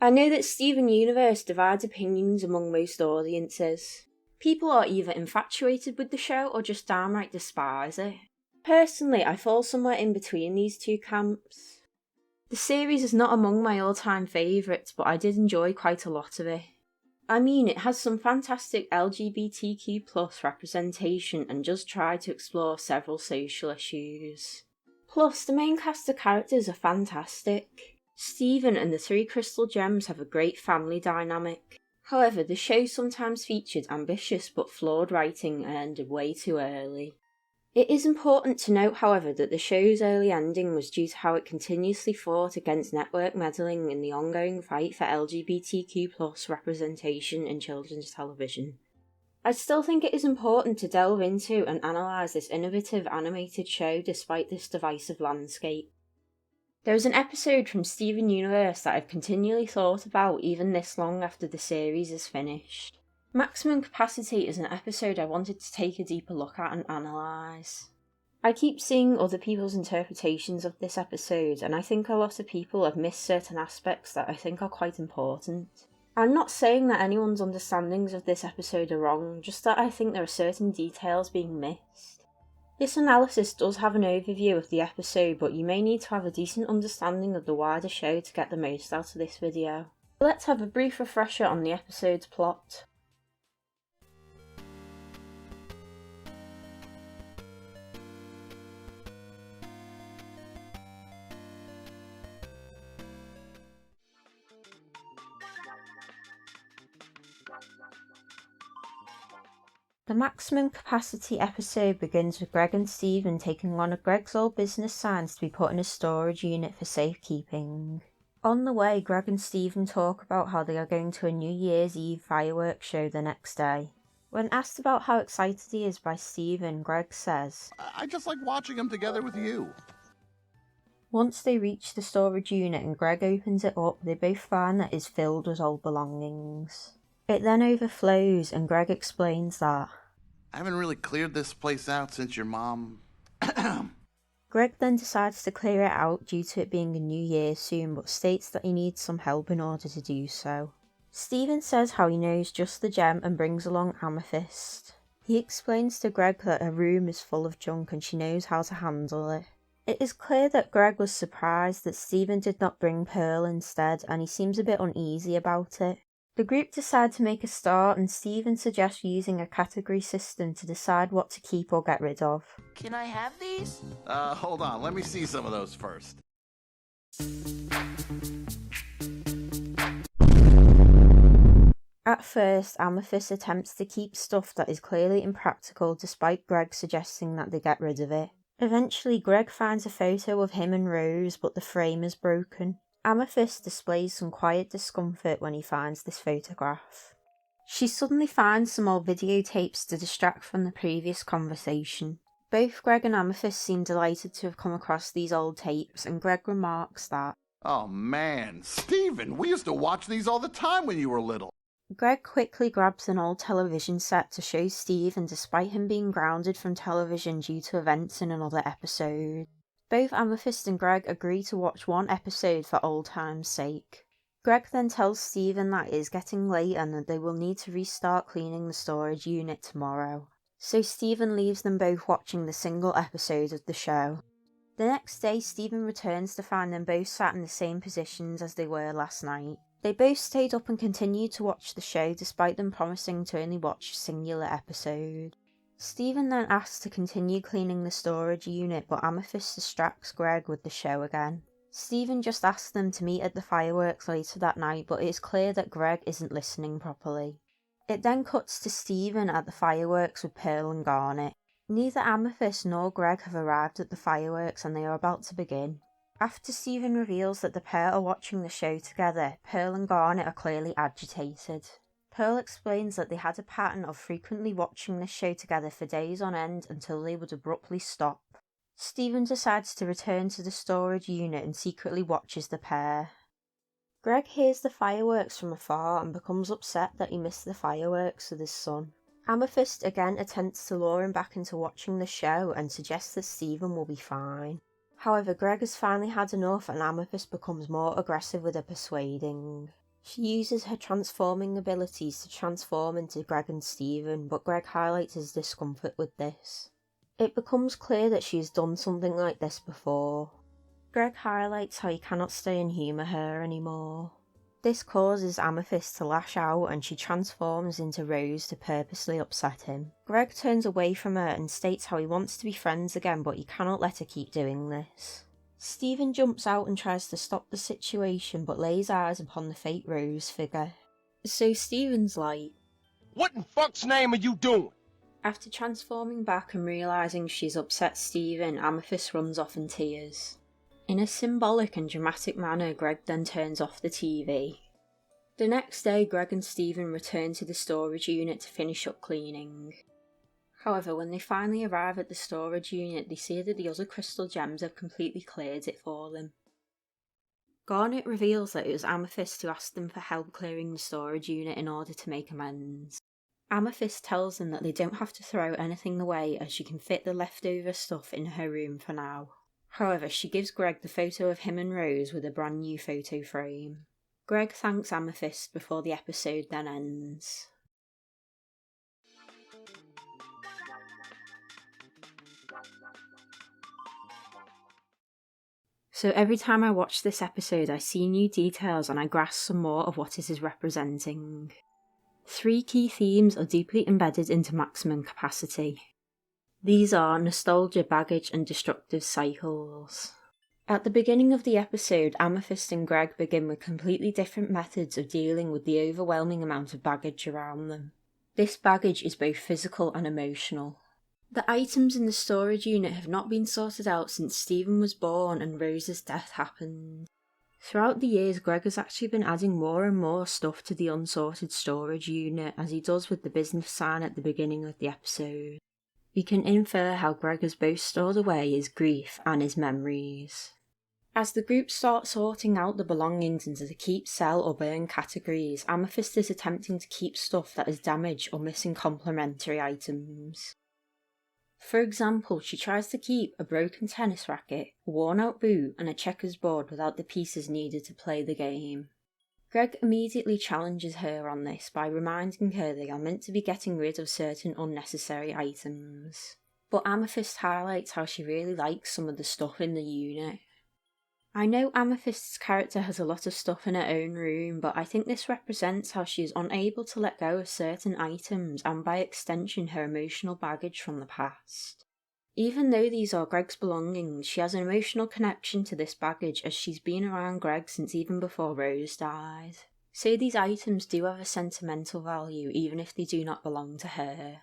I know that Steven Universe divides opinions among most audiences. People are either infatuated with the show or just downright despise it. Personally, I fall somewhere in between these two camps. The series is not among my all-time favourites, but I did enjoy quite a lot of it. I mean, it has some fantastic LGBTQ+ representation and does try to explore several social issues. Plus, the main cast of characters are fantastic. Steven and the three crystal gems have a great family dynamic. However, the show sometimes featured ambitious but flawed writing and ended way too early. It is important to note, however, that the show's early ending was due to how it continuously fought against network meddling in the ongoing fight for LGBTQ+ representation in children's television. I still think it is important to delve into and analyse this innovative animated show despite this divisive landscape. There is an episode from Steven Universe that I've continually thought about even this long after the series is finished. Maximum Capacity is an episode I wanted to take a deeper look at and analyse. I keep seeing other people's interpretations of this episode, and I think a lot of people have missed certain aspects that I think are quite important. I'm not saying that anyone's understandings of this episode are wrong, just that I think there are certain details being missed. This analysis does have an overview of the episode, but you may need to have a decent understanding of the wider show to get the most out of this video. Let's have a brief refresher on the episode's plot. The Maximum Capacity episode begins with Greg and Steven taking one of Greg's old business signs to be put in a storage unit for safekeeping. On the way, Greg and Steven talk about how they are going to a New Year's Eve fireworks show the next day. When asked about how excited he is by Steven, Greg says, I just like watching them together with you. Once they reach the storage unit and Greg opens it up, they both find that it's filled with old belongings. It then overflows and Greg explains that I haven't really cleared this place out since your mom... Greg then decides to clear it out due to it being a new year soon, but states that he needs some help in order to do so. Steven says how he knows just the gem and brings along Amethyst. He explains to Greg that her room is full of junk and she knows how to handle it. It is clear that Greg was surprised that Steven did not bring Pearl instead, and he seems a bit uneasy about it. The group decide to make a start, and Steven suggests using a category system to decide what to keep or get rid of. Can I have these? Hold on, let me see some of those first. At first, Amethyst attempts to keep stuff that is clearly impractical despite Greg suggesting that they get rid of it. Eventually, Greg finds a photo of him and Rose, but the frame is broken. Amethyst displays some quiet discomfort when he finds this photograph. She suddenly finds some old videotapes to distract from the previous conversation. Both Greg and Amethyst seem delighted to have come across these old tapes, and Greg remarks that, Oh man, Steven, we used to watch these all the time when you were little. Greg quickly grabs an old television set to show Steve, and despite him being grounded from television due to events in another episode, both Amethyst and Greg agree to watch one episode for old time's sake. Greg then tells Steven that it is getting late and that they will need to restart cleaning the storage unit tomorrow. So Steven leaves them both watching the single episode of the show. The next day, Steven returns to find them both sat in the same positions as they were last night. They both stayed up and continued to watch the show despite them promising to only watch a singular episode. Steven then asks to continue cleaning the storage unit, but Amethyst distracts Greg with the show again. Steven just asks them to meet at the fireworks later that night, but it is clear that Greg isn't listening properly. It then cuts to Steven at the fireworks with Pearl and Garnet. Neither Amethyst nor Greg have arrived at the fireworks and they are about to begin. After Steven reveals that the pair are watching the show together, Pearl and Garnet are clearly agitated. Pearl explains that they had a pattern of frequently watching this show together for days on end until they would abruptly stop. Steven decides to return to the storage unit and secretly watches the pair. Greg hears the fireworks from afar and becomes upset that he missed the fireworks with his son. Amethyst again attempts to lure him back into watching the show and suggests that Steven will be fine. However, Greg has finally had enough and Amethyst becomes more aggressive with her persuading. She uses her transforming abilities to transform into Greg and Steven, but Greg highlights his discomfort with this. It becomes clear that she has done something like this before. Greg highlights how he cannot stay and humour her anymore. This causes Amethyst to lash out and she transforms into Rose to purposely upset him. Greg turns away from her and states how he wants to be friends again, but he cannot let her keep doing this. Steven jumps out and tries to stop the situation but lays eyes upon the fake Rose figure. So Steven's like, "What in fuck's name are you doing?" After transforming back and realising she's upset Steven, Amethyst runs off in tears. In a symbolic and dramatic manner, Greg then turns off the TV. The next day, Greg and Steven return to the storage unit to finish up cleaning. However, when they finally arrive at the storage unit, they see that the other crystal gems have completely cleared it for them. Garnet reveals that it was Amethyst who asked them for help clearing the storage unit in order to make amends. Amethyst tells them that they don't have to throw anything away as she can fit the leftover stuff in her room for now. However, she gives Greg the photo of him and Rose with a brand new photo frame. Greg thanks Amethyst before the episode then ends. So every time I watch this episode, I see new details and I grasp some more of what it is representing. 3 key themes are deeply embedded into Maximum Capacity. These are nostalgia, baggage, and destructive cycles. At the beginning of the episode, Amethyst and Greg begin with completely different methods of dealing with the overwhelming amount of baggage around them. This baggage is both physical and emotional. The items in the storage unit have not been sorted out since Steven was born and Rose's death happened. Throughout the years, Greg has actually been adding more and more stuff to the unsorted storage unit, as he does with the business sign at the beginning of the episode. We can infer how Greg has both stored away his grief and his memories. As the group starts sorting out the belongings into the keep, sell or burn categories, Amethyst is attempting to keep stuff that is damaged or missing complementary items. For example, she tries to keep a broken tennis racket, a worn-out boot and a checkers board without the pieces needed to play the game. Greg immediately challenges her on this by reminding her they are meant to be getting rid of certain unnecessary items. But Amethyst highlights how she really likes some of the stuff in the unit. I know Amethyst's character has a lot of stuff in her own room, but I think this represents how she is unable to let go of certain items and by extension her emotional baggage from the past. Even though these are Greg's belongings, she has an emotional connection to this baggage as she's been around Greg since even before Rose died. So these items do have a sentimental value even if they do not belong to her.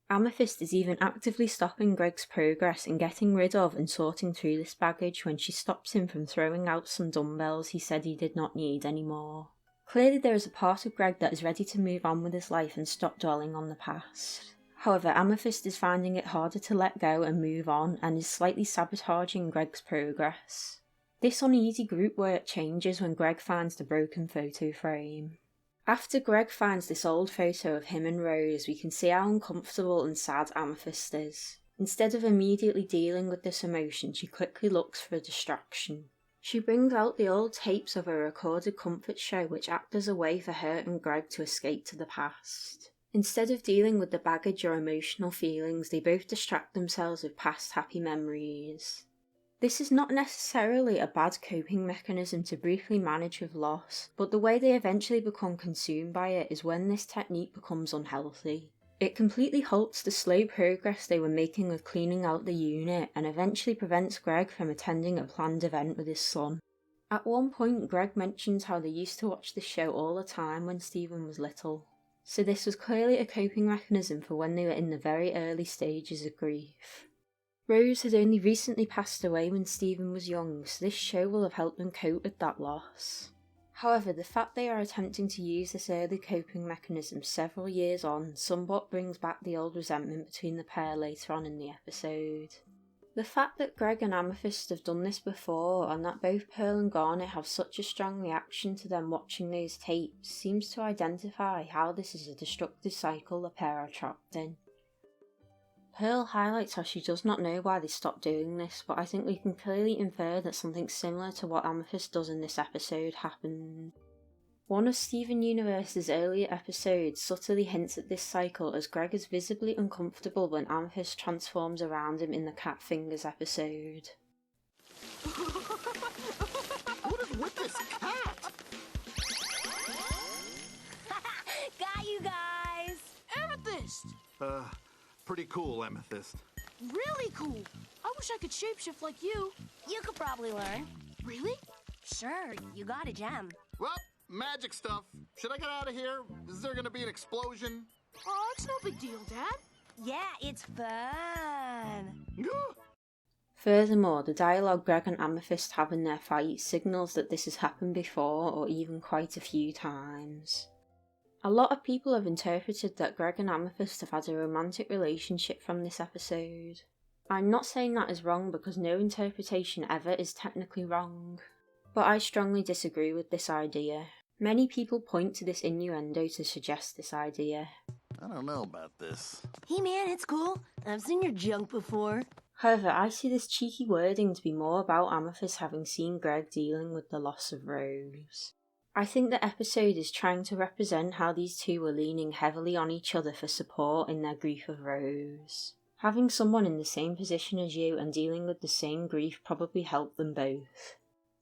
Amethyst is even actively stopping Greg's progress in getting rid of and sorting through this baggage when she stops him from throwing out some dumbbells he said he did not need anymore. Clearly there is a part of Greg that is ready to move on with his life and stop dwelling on the past. However, Amethyst is finding it harder to let go and move on and is slightly sabotaging Greg's progress. This uneasy group work changes when Greg finds the broken photo frame. After Greg finds this old photo of him and Rose, we can see how uncomfortable and sad Amethyst is. Instead of immediately dealing with this emotion, she quickly looks for a distraction. She brings out the old tapes of a recorded comfort show which act as a way for her and Greg to escape to the past. Instead of dealing with the baggage or emotional feelings, they both distract themselves with past happy memories. This is not necessarily a bad coping mechanism to briefly manage with loss, but the way they eventually become consumed by it is when this technique becomes unhealthy. It completely halts the slow progress they were making with cleaning out the unit and eventually prevents Greg from attending a planned event with his son. At one point, Greg mentions how they used to watch the show all the time when Steven was little. So this was clearly a coping mechanism for when they were in the very early stages of grief. Rose had only recently passed away when Steven was young, so this show will have helped them cope with that loss. However, the fact they are attempting to use this early coping mechanism several years on somewhat brings back the old resentment between the pair later on in the episode. The fact that Greg and Amethyst have done this before, and that both Pearl and Garnet have such a strong reaction to them watching those tapes, seems to identify how this is a destructive cycle the pair are trapped in. Pearl highlights how she does not know why they stopped doing this, but I think we can clearly infer that something similar to what Amethyst does in this episode happened. One of Steven Universe's earlier episodes subtly hints at this cycle, as Greg is visibly uncomfortable when Amethyst transforms around him in the Cat Fingers episode. What is with this cat? Got you guys! Amethyst! Pretty cool, Amethyst. Really cool. I wish I could shapeshift like you. You could probably learn. Really? Sure, you got a gem. Well, magic stuff. Should I get out of here? Is there gonna be an explosion? Oh, it's no big deal, Dad. Yeah, it's fun. Furthermore, the dialogue Greg and Amethyst have in their fight signals that this has happened before, or even quite a few times. A lot of people have interpreted that Greg and Amethyst have had a romantic relationship from this episode. I'm not saying that is wrong, because no interpretation ever is technically wrong, but I strongly disagree with this idea. Many people point to this innuendo to suggest this idea. I don't know about this. Hey man, it's cool. I've seen your junk before. However, I see this cheeky wording to be more about Amethyst having seen Greg dealing with the loss of Rose. I think the episode is trying to represent how these two were leaning heavily on each other for support in their grief of Rose. Having someone in the same position as you and dealing with the same grief probably helped them both.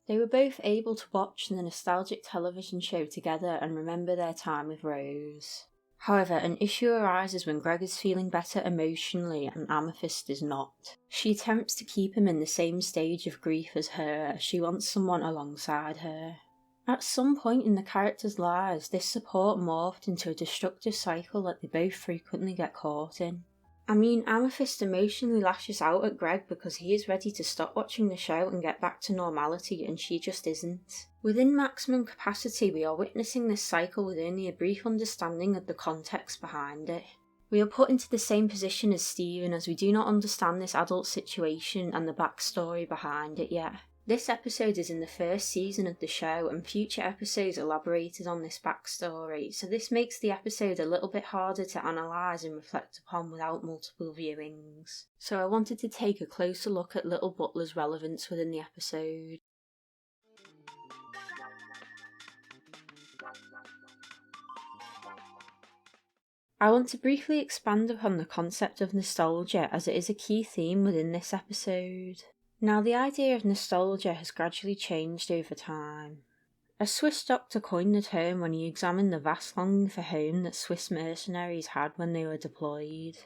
They were both able to watch the nostalgic television show together and remember their time with Rose. However, an issue arises when Greg is feeling better emotionally and Amethyst is not. She attempts to keep him in the same stage of grief as her, as she wants someone alongside her. At some point in the characters' lives, this support morphed into a destructive cycle that they both frequently get caught in. I mean, Amethyst emotionally lashes out at Greg because he is ready to stop watching the show and get back to normality, and she just isn't. Within maximum capacity, we are witnessing this cycle with only a brief understanding of the context behind it. We are put into the same position as Steven, as we do not understand this adult situation and the backstory behind it yet. This episode is in the first season of the show, and future episodes elaborated on this backstory, so this makes the episode a little bit harder to analyse and reflect upon without multiple viewings. So I wanted to take a closer look at Little Butler's relevance within the episode. I want to briefly expand upon the concept of nostalgia, as it is a key theme within this episode. Now, the idea of nostalgia has gradually changed over time. A Swiss doctor coined the term when he examined the vast longing for home that Swiss mercenaries had when they were deployed.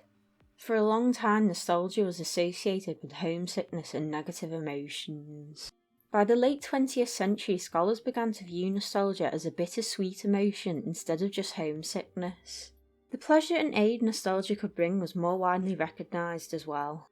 For a long time, nostalgia was associated with homesickness and negative emotions. By the late 20th century, scholars began to view nostalgia as a bittersweet emotion instead of just homesickness. The pleasure and aid nostalgia could bring was more widely recognised as well.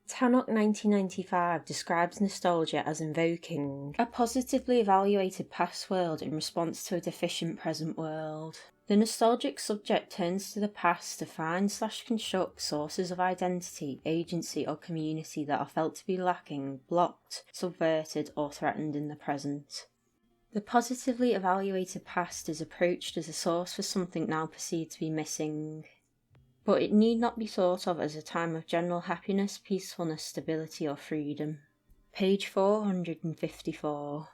Thematic 1995 describes nostalgia as invoking a positively evaluated past world in response to a deficient present world. The nostalgic subject turns to the past to find/construct sources of identity, agency or community that are felt to be lacking, blocked, subverted or threatened in the present. The positively evaluated past is approached as a source for something now perceived to be missing, but it need not be thought of as a time of general happiness, peacefulness, stability or freedom. Page 454.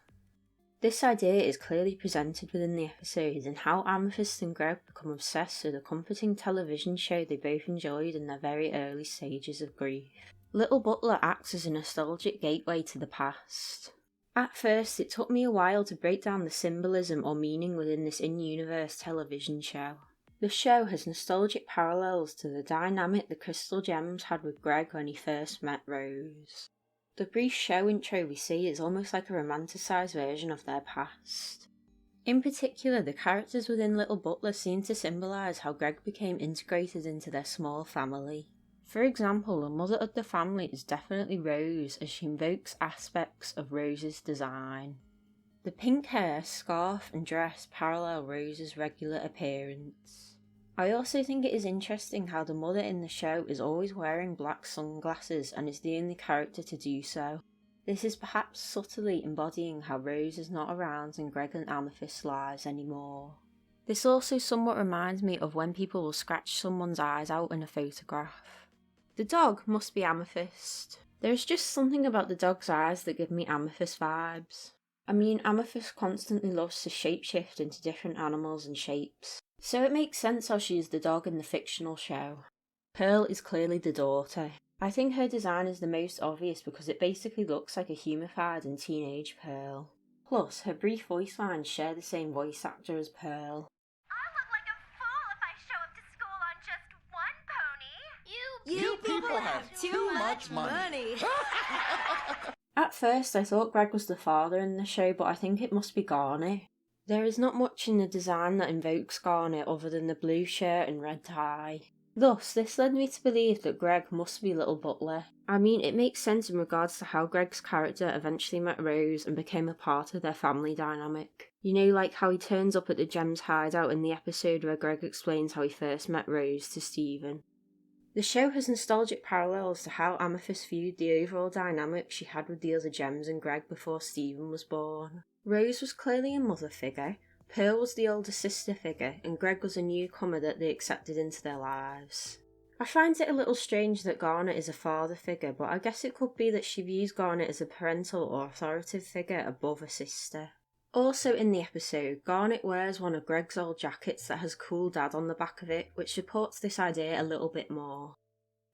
This idea is clearly presented within the episode in how Amethyst and Greg become obsessed with a comforting television show they both enjoyed in their very early stages of grief. Little Butler acts as a nostalgic gateway to the past. At first, it took me a while to break down the symbolism or meaning within this in-universe television show. The show has nostalgic parallels to the dynamic the Crystal Gems had with Greg when he first met Rose. The brief show intro we see is almost like a romanticised version of their past. In particular, the characters within Little Butler seem to symbolise how Greg became integrated into their small family. For example, the mother of the family is definitely Rose, as she invokes aspects of Rose's design. The pink hair, scarf and dress parallel Rose's regular appearance. I also think it is interesting how the mother in the show is always wearing black sunglasses and is the only character to do so. This is perhaps subtly embodying how Rose is not around in Greg and Amethyst's lives anymore. This also somewhat reminds me of when people will scratch someone's eyes out in a photograph. The dog must be Amethyst. There is just something about the dog's eyes that give me Amethyst vibes. I mean, Amethyst constantly loves to shapeshift into different animals and shapes, so it makes sense how she is the dog in the fictional show. Pearl is clearly the daughter. I think her design is the most obvious because it basically looks like a humified and teenage Pearl. Plus, her brief voice lines share the same voice actor as Pearl. I'll look like a fool if I show up to school on just one pony. You people have too much money. At first, I thought Greg was the father in the show, but I think it must be Garnet. There is not much in the design that invokes Garnet other than the blue shirt and red tie. Thus, this led me to believe that Greg must be little Butler. I mean, it makes sense in regards to how Greg's character eventually met Rose and became a part of their family dynamic. You know, like how he turns up at the Gems hideout in the episode where Greg explains how he first met Rose to Stephen. The show has nostalgic parallels to how Amethyst viewed the overall dynamic she had with the other Gems and Greg before Stephen was born. Rose was clearly a mother figure, Pearl was the older sister figure, and Greg was a newcomer that they accepted into their lives. I find it a little strange that Garnet is a father figure, but I guess it could be that she views Garnet as a parental or authoritative figure above a sister. Also in the episode, Garnet wears one of Greg's old jackets that has Cool Dad on the back of it, which supports this idea a little bit more.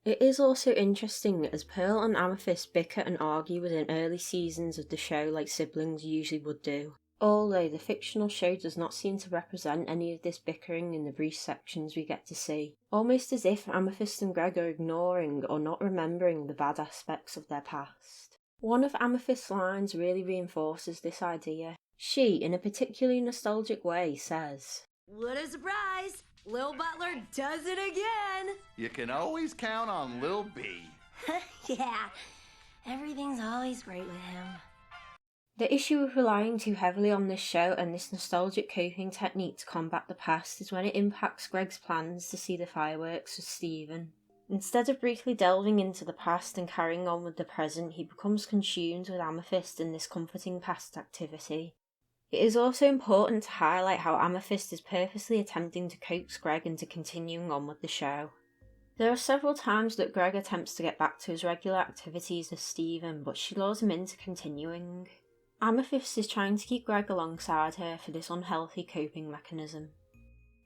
It is also interesting as Pearl and Amethyst bicker and argue within early seasons of the show like siblings usually would do. Although the fictional show does not seem to represent any of this bickering in the brief sections we get to see, almost as if Amethyst and Greg are ignoring or not remembering the bad aspects of their past. One of Amethyst's lines really reinforces this idea. She, in a particularly nostalgic way, says, What a surprise! Lil Butler does it again! You can always count on Lil B. Yeah, everything's always great with him. The issue with relying too heavily on this show and this nostalgic coping technique to combat the past is when it impacts Greg's plans to see the fireworks with Stephen. Instead of briefly delving into the past and carrying on with the present, he becomes consumed with Amethyst in this comforting past activity. It is also important to highlight how Amethyst is purposely attempting to coax Greg into continuing on with the show. There are several times that Greg attempts to get back to his regular activities with Stephen, but she lures him into continuing. Amethyst is trying to keep Greg alongside her for this unhealthy coping mechanism.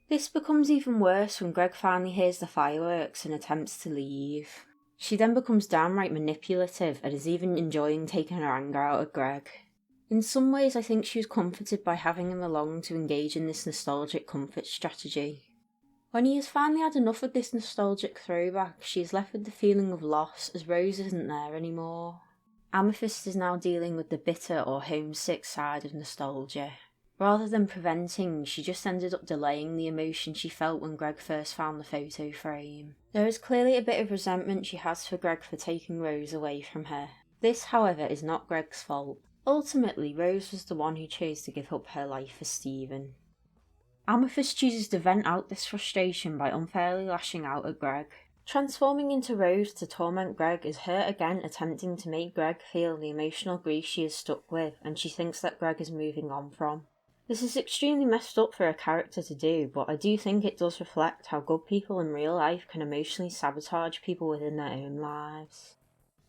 This becomes even worse when Greg finally hears the fireworks and attempts to leave. She then becomes downright manipulative and is even enjoying taking her anger out of Greg. In some ways I think she was comforted by having him along to engage in this nostalgic comfort strategy. When he has finally had enough of this nostalgic throwback, she is left with the feeling of loss as Rose isn't there anymore. Amethyst is now dealing with the bitter or homesick side of nostalgia. Rather than preventing, she just ended up delaying the emotion she felt when Greg first found the photo frame. There is clearly a bit of resentment she has for Greg for taking Rose away from her. This, however, is not Greg's fault. Ultimately, Rose was the one who chose to give up her life for Stephen. Amethyst chooses to vent out this frustration by unfairly lashing out at Greg. Transforming into Rose to torment Greg is her again attempting to make Greg feel the emotional grief she is stuck with and she thinks that Greg is moving on from. This is extremely messed up for a character to do, but I do think it does reflect how good people in real life can emotionally sabotage people within their own lives.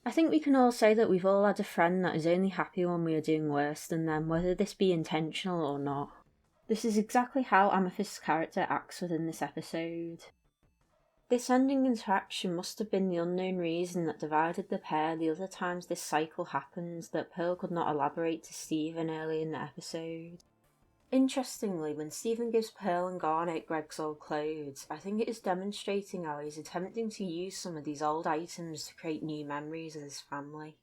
I think we can all say that we've all had a friend that is only happy when we are doing worse than them, whether this be intentional or not. This is exactly how Amethyst's character acts within this episode. This ending interaction must have been the unknown reason that divided the pair the other times this cycle happened that Pearl could not elaborate to Stephen early in the episode. Interestingly, when Stephen gives Pearl and Garnet Greg's old clothes, I think it is demonstrating how he's attempting to use some of these old items to create new memories of his family.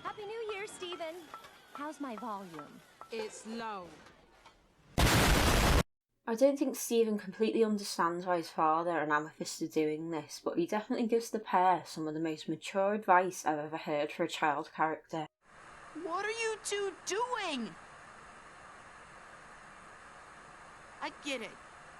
Happy New Year, Stephen. How's my volume? It's low. I don't think Stephen completely understands why his father and Amethyst are doing this, but he definitely gives the pair some of the most mature advice I've ever heard for a child character. What are you two doing? I get it.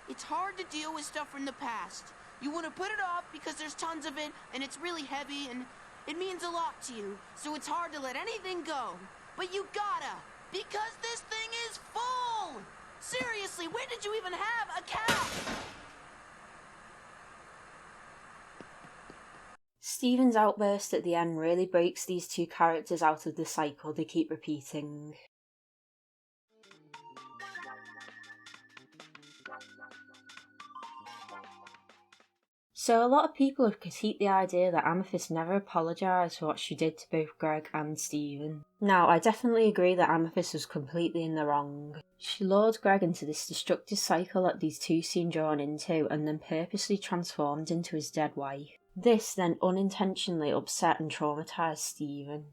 It's hard to deal with stuff from the past. You want to put it off because there's tons of it, and it's really heavy, and it means a lot to you, so it's hard to let anything go. But you gotta, because this thing is full! Seriously, when did you even have a cow? Steven's outburst at the end really breaks these two characters out of the cycle they keep repeating. So a lot of people have critiqued the idea that Amethyst never apologised for what she did to both Greg and Steven. Now, I definitely agree that Amethyst was completely in the wrong. She lured Greg into this destructive cycle that these two seem drawn into and then purposely transformed into his dead wife. This then unintentionally upset and traumatised Steven.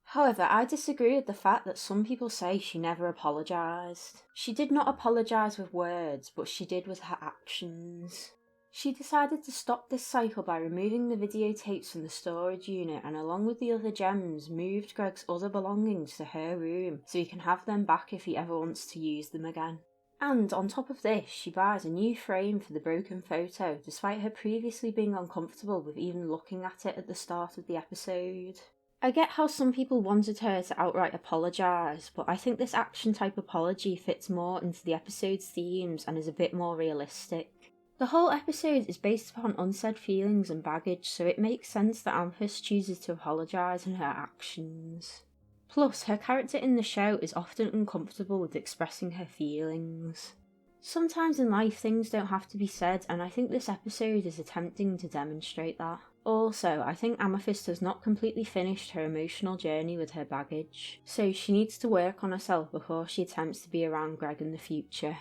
However, I disagree with the fact that some people say she never apologised. She did not apologise with words, but she did with her actions. She decided to stop this cycle by removing the videotapes from the storage unit and along with the other gems moved Greg's other belongings to her room so he can have them back if he ever wants to use them again. And on top of this, she buys a new frame for the broken photo despite her previously being uncomfortable with even looking at it at the start of the episode. I get how some people wanted her to outright apologise, but I think this action-type apology fits more into the episode's themes and is a bit more realistic. The whole episode is based upon unsaid feelings and baggage, so it makes sense that Amethyst chooses to apologise in her actions. Plus, her character in the show is often uncomfortable with expressing her feelings. Sometimes in life things don't have to be said, and I think this episode is attempting to demonstrate that. Also, I think Amethyst has not completely finished her emotional journey with her baggage, so she needs to work on herself before she attempts to be around Greg in the future.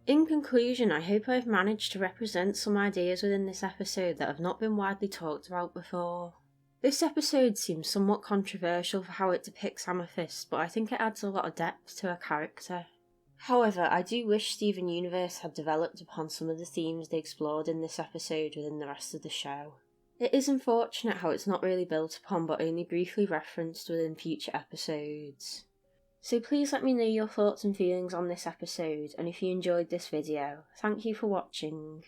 In conclusion, I hope I've managed to represent some ideas within this episode that have not been widely talked about before. This episode seems somewhat controversial for how it depicts Amethyst, but I think it adds a lot of depth to her character. However, I do wish Steven Universe had developed upon some of the themes they explored in this episode within the rest of the show. It is unfortunate how it's not really built upon but only briefly referenced within future episodes. So please let me know your thoughts and feelings on this episode, and if you enjoyed this video, thank you for watching.